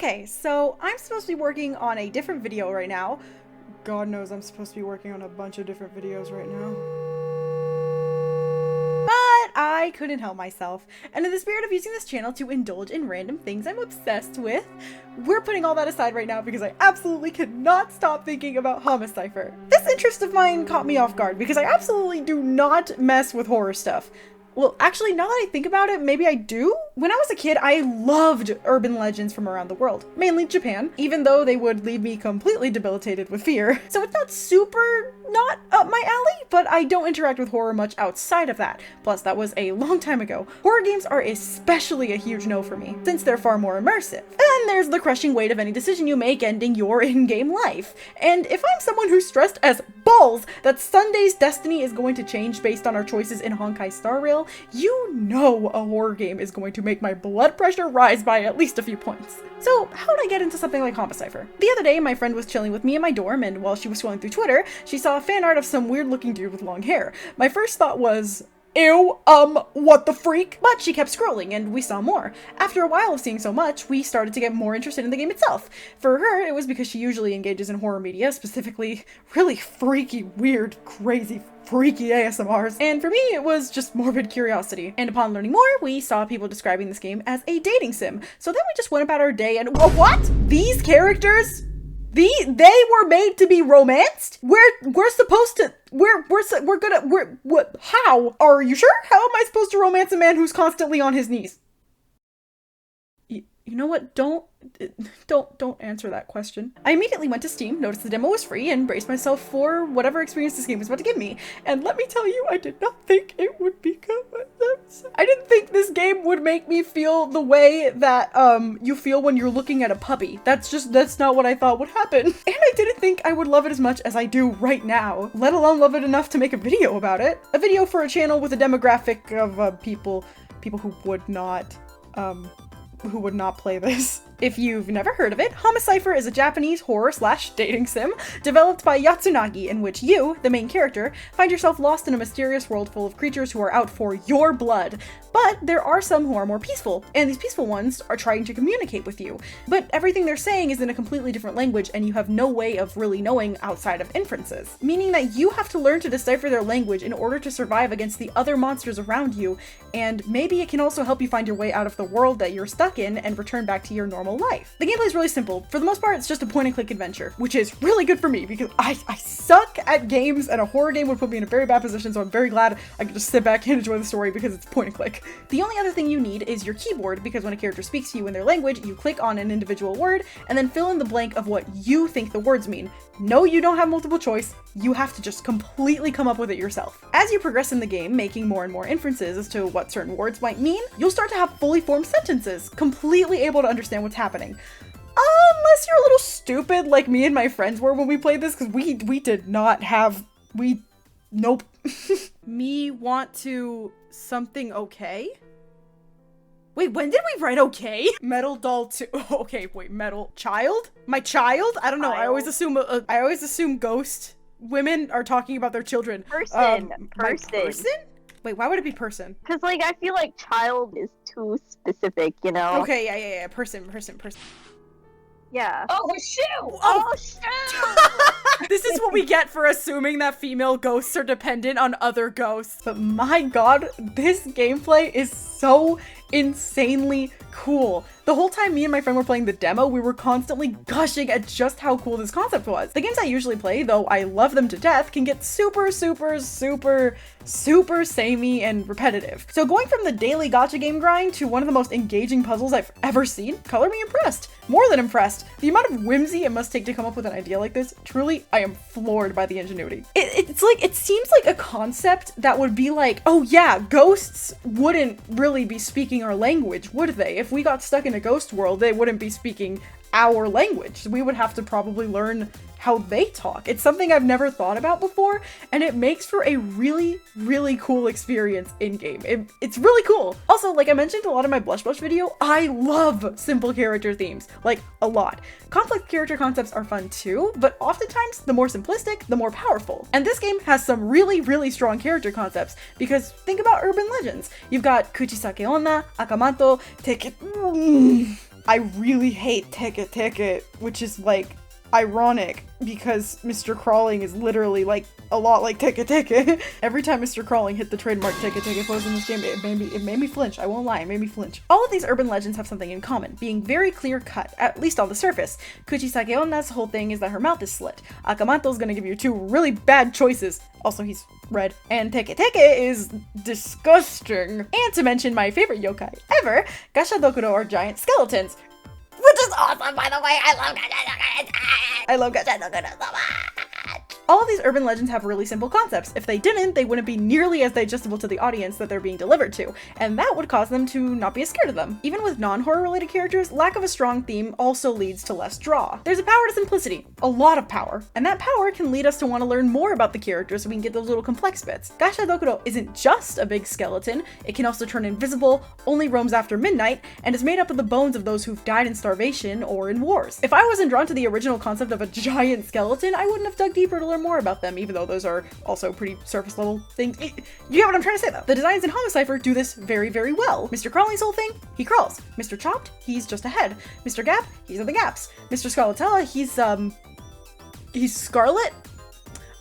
Okay, so I'm supposed to be working on a different video right now. God knows I'm supposed to be working on a bunch of different videos right now. But I couldn't help myself, and in the spirit of using this channel to indulge in random things I'm obsessed with, we're putting all that aside right now because I absolutely could not stop thinking about Homicipher. This interest of mine caught me off guard because I absolutely do not mess with horror stuff. Well, actually, now that I think about it, maybe I do? When I was a kid, I loved urban legends from around the world, mainly Japan, even though they would leave me completely debilitated with fear. So it's not super not up my alley, but I don't interact with horror much outside of that. Plus, that was a long time ago. Horror games are especially a huge no for me, since they're far more immersive. And there's the crushing weight of any decision you make ending your in-game life. And if I'm someone who's stressed as balls that Sunday's destiny is going to change based on our choices in Honkai Star Rail, you know a horror game is going to make my blood pressure rise by at least a few points. So how did I get into something like Homicipher? The other day, my friend was chilling with me in my dorm, and while she was scrolling through Twitter, she saw fan art of some weird looking dude with long hair. My first thought was, ew, what the freak? But she kept scrolling and we saw more. After a while of seeing so much, we started to get more interested in the game itself. For her, it was because she usually engages in horror media, specifically really freaky, weird, crazy, freaky ASMRs. And for me, it was just morbid curiosity. And upon learning more, we saw people describing this game as a dating sim. So then we just went about our day and what? These characters? They were made to be romanced? How? Are you sure? How am I supposed to romance a man who's constantly on his knees? You know what? Don't answer that question. I immediately went to Steam, noticed the demo was free, and braced myself for whatever experience this game was about to give me. And let me tell you, I did not think it would be good. I didn't think this game would make me feel the way that you feel when you're looking at a puppy. That's not what I thought would happen. And I didn't think I would love it as much as I do right now, let alone love it enough to make a video about it. A video for a channel with a demographic of people who would not play this. If you've never heard of it, Homicipher is a Japanese horror/dating sim developed by Yatsunagi, in which you, the main character, find yourself lost in a mysterious world full of creatures who are out for your blood. But there are some who are more peaceful, and these peaceful ones are trying to communicate with you. But everything they're saying is in a completely different language, and you have no way of really knowing outside of inferences. Meaning that you have to learn to decipher their language in order to survive against the other monsters around you, and maybe it can also help you find your way out of the world that you're stuck in and return back to your normal life. The gameplay is really simple. For the most part, it's just a point-and-click adventure, which is really good for me because I suck at games, and a horror game would put me in a very bad position, so I'm very glad I can just sit back and enjoy the story because it's point-and-click. The only other thing you need is your keyboard, because when a character speaks to you in their language, you click on an individual word and then fill in the blank of what you think the words mean. No, you don't have multiple choice. You have to just completely come up with it yourself. As you progress in the game, making more and more inferences as to what certain words might mean, you'll start to have fully formed sentences, completely able to understand what's happening. Unless you're a little stupid like me and my friends were when we played this, because we did not have, nope. Me want to something okay? Wait, when did we write okay? Metal doll 2. Okay, wait, metal child? My child? I don't know. I always assume ghost women are talking about their children. Person. Person? Wait, why would it be person? Because, like, I feel like child is too specific, you know? Okay, yeah. Person. Yeah. Oh, shoot! Oh, shoot! This is what we get for assuming that female ghosts are dependent on other ghosts. But my god, this gameplay is so insanely cool. The whole time me and my friend were playing the demo, we were constantly gushing at just how cool this concept was. The games I usually play, though I love them to death, can get super samey and repetitive. So going from the daily gacha game grind to one of the most engaging puzzles I've ever seen, color me impressed. More than impressed. The amount of whimsy it must take to come up with an idea like this, truly, I am floored by the ingenuity. It seems like a concept that would be like, oh yeah, ghosts wouldn't really be speaking our language, would they? If we got stuck in a ghost world, they wouldn't be speaking our language. We would have to probably learn how they talk. It's something I've never thought about before, and it makes for a really cool experience in-game. It's really cool. Also, like I mentioned a lot in my Blush video, I love simple character themes, like a lot. Complex character concepts are fun too, but oftentimes the more simplistic, the more powerful. And this game has some really strong character concepts, because think about urban legends. You've got Kuchisake Onna, Akamato, I really hate Ticket Ticket, which is like ironic because Mr. Crawling is literally like a lot like Ticket Ticket. Every time Mr. Crawling hit the trademark Ticket Ticket pose in this game, it made me flinch. I won't lie, it made me flinch. All of these urban legends have something in common, being very clear cut, at least on the surface. Kuchisake Onna's whole thing is that her mouth is slit. Akamanto's gonna give you two really bad choices. Also, he's red. And Teke Teke is disgusting. And to mention my favorite yokai ever, Gashadokuro are giant skeletons. Which is awesome, by the way. I love Gashadokuro. I love Gashadokuro so much. All of these urban legends have really simple concepts. If they didn't, they wouldn't be nearly as digestible to the audience that they're being delivered to, and that would cause them to not be as scared of them. Even with non-horror related characters, lack of a strong theme also leads to less draw. There's a power to simplicity, a lot of power, and that power can lead us to want to learn more about the characters so we can get those little complex bits. Gashadokuro isn't just a big skeleton, it can also turn invisible, only roams after midnight, and is made up of the bones of those who've died in starvation or in wars. If I wasn't drawn to the original concept of a giant skeleton, I wouldn't have dug deeper to learn more about them, even though those are also pretty surface level things. You get what I'm trying to say though. The designs in Homicipher do this very, very well. Mr. Crawling's whole thing, he crawls. Mr. Chopped, he's just ahead. Mr. Gap, he's at the gaps. Mr. Scarlatella, he's Scarlet?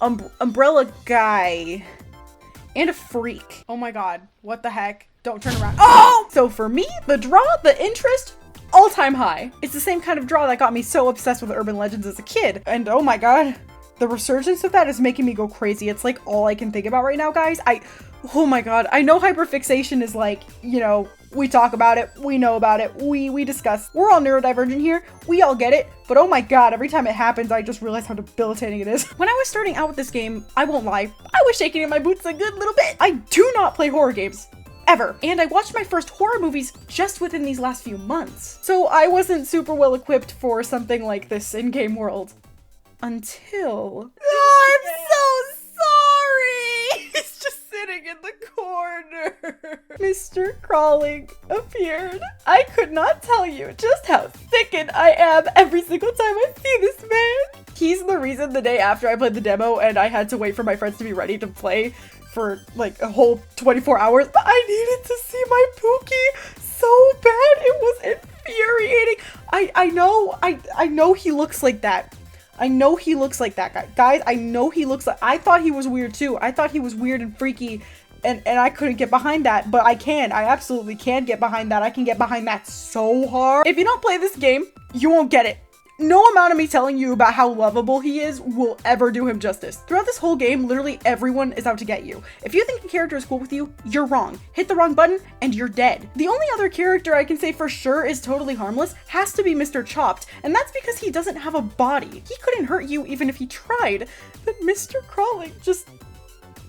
Umbrella guy. And a freak. Oh my god, what the heck? Don't turn around. Oh! So for me, the draw, the interest, all-time high. It's the same kind of draw that got me so obsessed with urban legends as a kid. And oh my god, the resurgence of that is making me go crazy. It's like all I can think about right now, guys. Oh my god, I know hyperfixation is like, you know, we talk about it, we know about it, we discuss. We're all neurodivergent here, we all get it, but oh my god, every time it happens, I just realize how debilitating it is. When I was starting out with this game, I won't lie, I was shaking in my boots a good little bit. I do not play horror games. Ever. And I watched my first horror movies just within these last few months. So I wasn't super well equipped for something like this in-game world. Until... Oh, I'm so sorry! He's just sitting in the corner. Mr. Crawling appeared. I could not tell you just how sickened I am every single time I see this man. He's the reason the day after I played the demo and I had to wait for my friends to be ready to play for like a whole 24 hours, but I needed to see my Pookie so bad. It was infuriating. I know he looks like that. I know he looks like that guy. Guys, I know he looks like... I thought he was weird too. I thought he was weird and freaky and I couldn't get behind that, but I can. I absolutely can get behind that. I can get behind that so hard. If you don't play this game, you won't get it. No amount of me telling you about how lovable he is will ever do him justice. Throughout this whole game, literally everyone is out to get you. If you think the character is cool with you, you're wrong. Hit the wrong button and you're dead. The only other character I can say for sure is totally harmless has to be Mr. Chopped, and that's because he doesn't have a body. He couldn't hurt you even if he tried, but Mr. Crawling just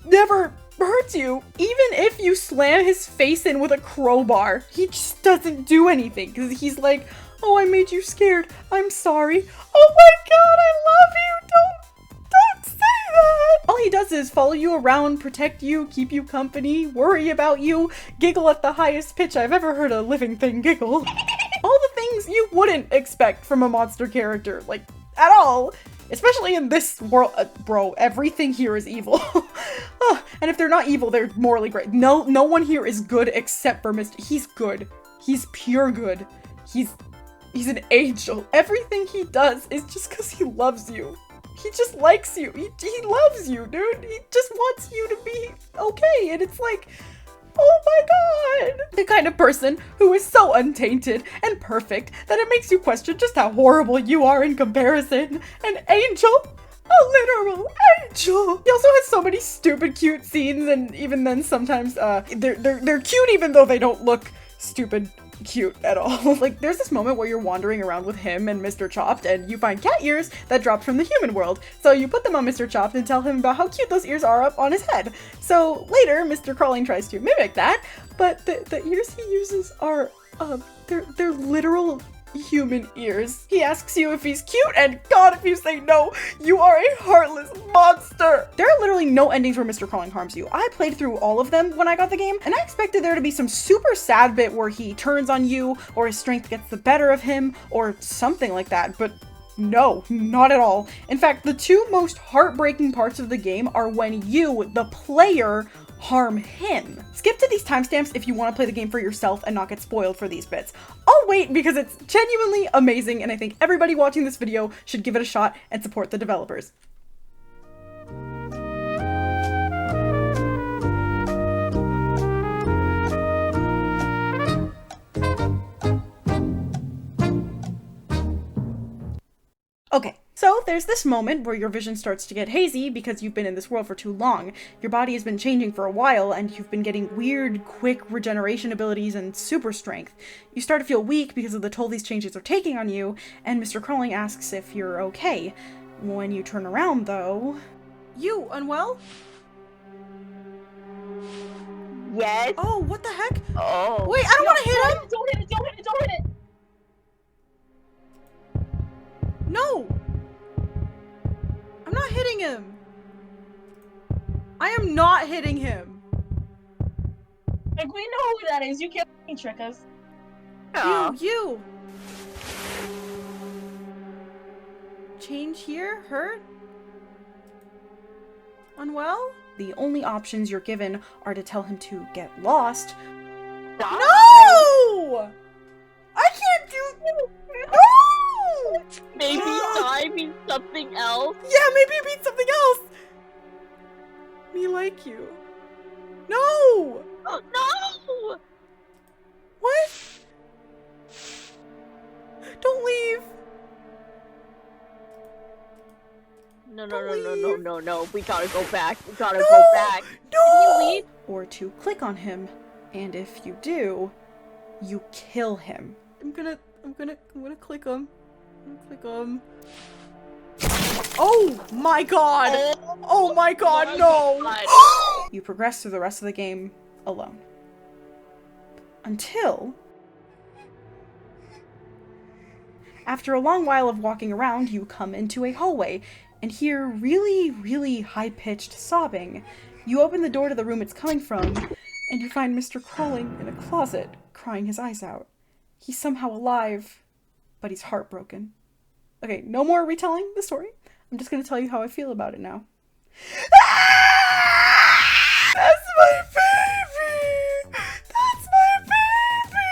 never hurts you. Even if you slam his face in with a crowbar, he just doesn't do anything because he's like, oh, I made you scared. I'm sorry. Oh my god, I love you. Don't say that. All he does is follow you around, protect you, keep you company, worry about you, giggle at the highest pitch I've ever heard a living thing giggle. All the things you wouldn't expect from a monster character, like, at all. Especially in this world, bro, everything here is evil. And if they're not evil, they're morally great. No one here is good except for Mr. He's good. He's pure good. He's an angel. Everything he does is just because he loves you. He just likes you. He loves you, dude. He just wants you to be okay. And it's like, oh my god. The kind of person who is so untainted and perfect that it makes you question just how horrible you are in comparison. An angel. A literal angel. He also has so many stupid cute scenes, and even then sometimes they're cute even though they don't look stupid cute at all. Like, there's this moment where you're wandering around with him and Mr. Chopped and you find cat ears that dropped from the human world. So you put them on Mr. Chopped and tell him about how cute those ears are up on his head. So later, Mr. Crawling tries to mimic that, but the ears he uses are, they're literal human ears. He asks you if he's cute, and god, if you say no, you are a heartless monster. There are literally no endings where Mr. Crawling harms you. I played through all of them when I got the game, and I expected there to be some super sad bit where he turns on you, or his strength gets the better of him, or something like that, but no, not at all. In fact, the two most heartbreaking parts of the game are when you, the player, harm him. Skip to these timestamps if you want to play the game for yourself and not get spoiled for these bits. I'll wait because it's genuinely amazing and I think everybody watching this video should give it a shot and support the developers. Okay, so there's this moment where your vision starts to get hazy because you've been in this world for too long. Your body has been changing for a while and you've been getting weird, quick regeneration abilities and super strength. You start to feel weak because of the toll these changes are taking on you, and Mr. Crawling asks if you're okay. When you turn around, though... You, unwell? Yes. Oh, what the heck? Oh. Wait, I don't want to hit him! Don't hit it, don't hit it, don't hit it! No! I'm not hitting him! I am not hitting him! Like, we know who that is, you can't trick us. Oh. You! Change here? Hurt? Unwell? The only options you're given are to tell him to get lost. Stop. No! I can't do... No! Maybe die means something else. Yeah, maybe it means something else! Me like you. No! Oh, no! What? Don't leave! No. We gotta go back. We gotta No! go back. No! Can you leave? Or to click on him, and if you do, you kill him. I'm gonna click him. I'm gonna click him. Oh my god! Oh my god, no! God. You progress through the rest of the game alone. Until... After a long while of walking around, you come into a hallway and hear really high-pitched sobbing. You open the door to the room it's coming from, and you find Mr. Crawling in a closet, crying his eyes out. He's somehow alive, but he's heartbroken. Okay, no more retelling the story. I'm just gonna tell you how I feel about it now. That's my baby! That's my baby!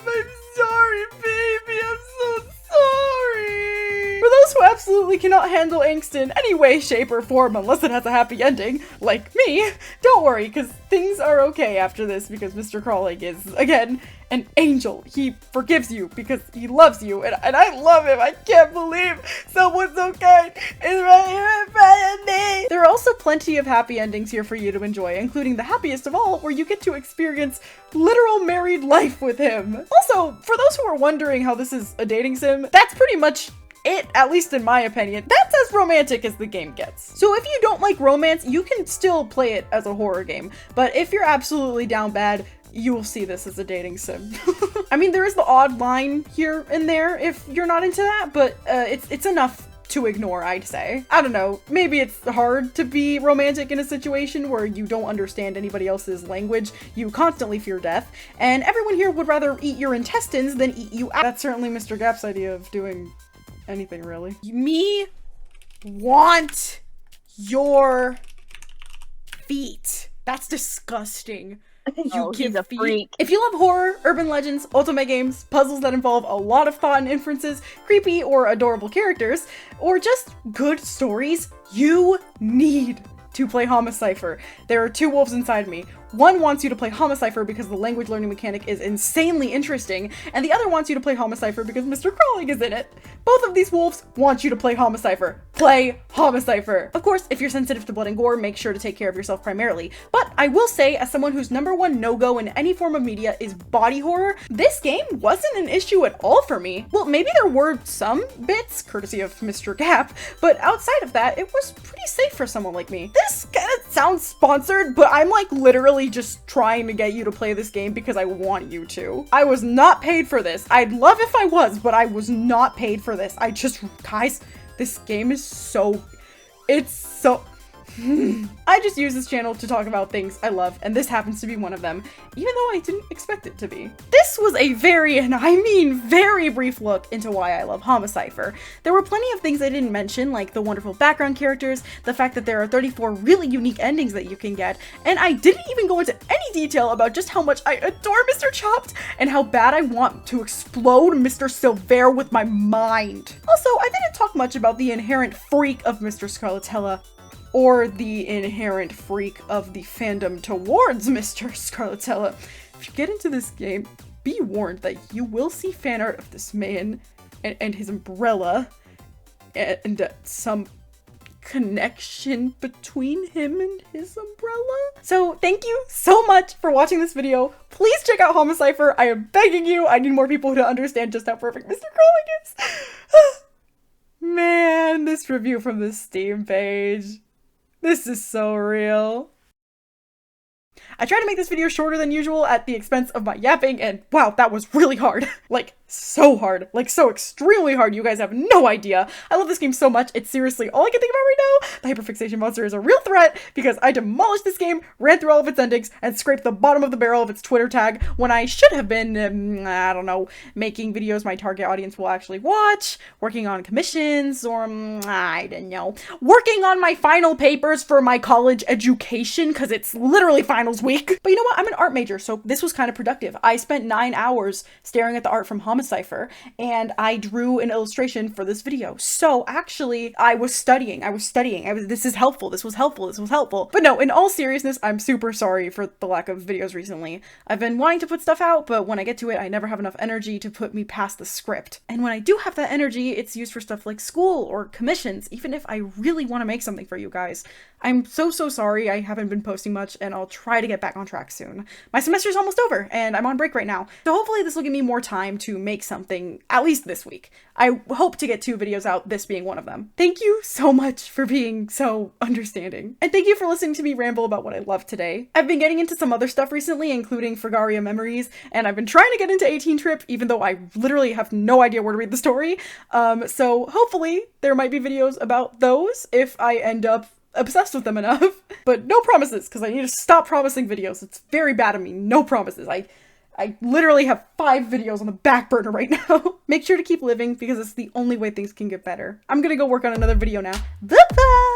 I'm sorry, baby. I'm so sorry. For those who absolutely cannot handle angst in any way, shape, or form unless it has a happy ending, like me, don't worry, because things are okay after this because Mr. Crawling is, again, an angel. He forgives you because he loves you, and I love him. I can't believe someone so kind is right here in front of me. There are also plenty of happy endings here for you to enjoy, including the happiest of all, where you get to experience literal married life with him. Also, for those who are wondering how this is a dating sim, that's pretty much it, at least in my opinion. That's as romantic as the game gets. So if you don't like romance, you can still play it as a horror game, but if you're absolutely down bad, you will see this as a dating sim. I mean, there is the odd line here and there if you're not into that, but it's enough to ignore, I'd say. I don't know, maybe it's hard to be romantic in a situation where you don't understand anybody else's language, you constantly fear death, and everyone here would rather eat your intestines than eat you out. That's certainly Mr. Gap's idea of doing anything, really. Me want your feet. That's disgusting. Oh, he's a freak. If you love horror, urban legends, ultimate games, puzzles that involve a lot of thought and inferences, creepy or adorable characters, or just good stories, you need to play Homicipher. There are two wolves inside me. One wants you to play Homicipher because the language learning mechanic is insanely interesting, and the other wants you to play Homicipher because Mr. Crawling is in it. Both of these wolves want you to play Homicipher. Play Homicipher! Of course, if you're sensitive to blood and gore, make sure to take care of yourself primarily. But I will say, as someone whose #1 no-go in any form of media is body horror, this game wasn't an issue at all for me. Well, maybe there were some bits, courtesy of Mr. Gap, but outside of that, it was pretty safe for someone like me. This kind of sounds sponsored, but I'm like literally just trying to get you to play this game because I want you to. I was not paid for this. I'd love if I was, but I was not paid for this. Guys, this game is so, it's so, I just use this channel to talk about things I love, and this happens to be one of them, even though I didn't expect it to be. This was a very, and I mean very brief look into why I love Homicipher. There were plenty of things I didn't mention, like the wonderful background characters, the fact that there are 34 really unique endings that you can get, and I didn't even go into any detail about just how much I adore Mr. Chopped and how bad I want to explode Mr. Silver with my mind. Also, I didn't talk much about the inherent freak of Mr. Scarlatella, or the inherent freak of the fandom towards Mr. Scarlatella. If you get into this game, be warned that you will see fan art of this man and his umbrella and some connection between him and his umbrella. So thank you so much for watching this video. Please check out Homicipher. I am begging you. I need more people to understand just how perfect Mr. Crawling is. Man, this review from the Steam page. This is so real. I tried to make this video shorter than usual at the expense of my yapping, and wow, that was really hard. Like, so hard. Like, so extremely hard. You guys have no idea. I love this game so much. It's seriously all I can think about right now. The hyperfixation monster is a real threat because I demolished this game, ran through all of its endings, and scraped the bottom of the barrel of its Twitter tag when I should have been, I don't know, making videos my target audience will actually watch, working on commissions, or, I don't know, working on my final papers for my college education because it's literally finals week. But you know what? I'm an art major, so this was kind of productive. I spent 9 hours staring at the art from Homicipher, and I drew an illustration for this video. So actually, I was studying. This is helpful. This was helpful. But no, in all seriousness, I'm super sorry for the lack of videos recently. I've been wanting to put stuff out, but when I get to it, I never have enough energy to put me past the script. And when I do have that energy, it's used for stuff like school or commissions, even if I really want to make something for you guys. I'm so sorry I haven't been posting much, and I'll try to get back on track soon. My semester's almost over, and I'm on break right now, so hopefully this will give me more time to make something, at least this week. I hope to get 2 videos out, this being one of them. Thank you so much for being so understanding. And thank you for listening to me ramble about what I love today. I've been getting into some other stuff recently, including Fragaria Memories, and I've been trying to get into 18 Trip, even though I literally have no idea where to read the story. So hopefully there might be videos about those if I end up obsessed with them enough. But no promises, because I need to stop promising videos. It's very bad of me. No promises. I literally have 5 videos on the back burner right now. Make sure to keep living because it's the only way things can get better. I'm gonna go work on another video now. Bye-bye!